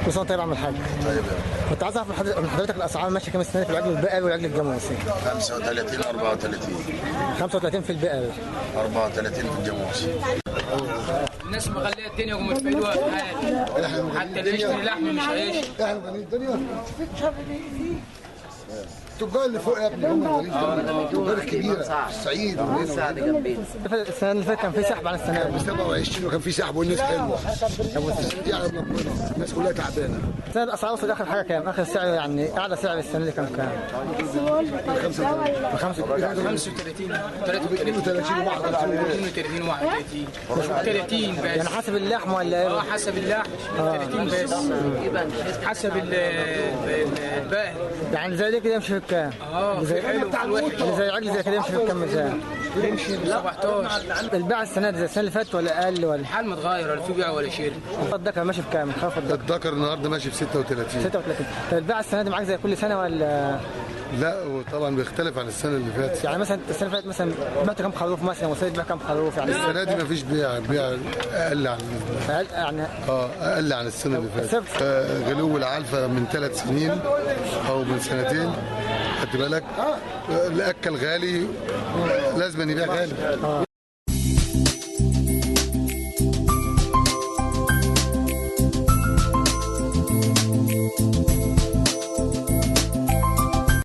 كل سنه طيب يا عم الحاج. طيب يا كنت عايز اعرف من حضرتك الاسعار ماشيه كام السنه في العجل البقري والعجل الجاموسي؟ 35 34 35 في البقري 34 في الجاموسي. الناس مغليه الدنيا ومش فايدوها في حاجه، حتى اللي يشتري لحم مش هيعيش. احنا مغنيين الدنيا. التجار اللي فوق يا ابني هم التجار الكبيره الصعيد السنه اللي فاتت كان في سحب على السنه دي 27 وكان في سحب والناس حلوه. دي على ربنا الناس كلها تعبانه. السنه الاسعار وصلت اخر حاجه كام؟ اخر سعر يعني اعلى سعر السنه دي كان كام؟ 35 32 31 بس يعني حسب اللحم ولا ايه؟ حسب اللحم 30 بس حسب الباقي. يعني زي دي كده يمشي في كام؟ زي حلو بتاع الوحده اللي زي عجل زي كده يمشي في كام ميزان؟ يمشي ب 17. البيع السنه دي زي السنه اللي فاتت ولا اقل ولا؟ الحال متغير ولا في بيع ولا شراء. الدكر ماشي في كام؟ الدكر النهارده ماشي ب 36. 36. طب البيع السنه دي معاك زي كل سنه ولا؟ لا وطبعا بيختلف عن السنه اللي فاتت. يعني مثلا السنه اللي فاتت مثلا بعت كام خروف مثلا والسنه دي بيع كام خروف يعني؟ السنه دي مفيش بيع اقل عن يعني اقل عن السنه اللي فاتت. غلو العلفه من 3 سنين او من سنتين خدت بالك. الاكل غالي لازم يبيع غالي.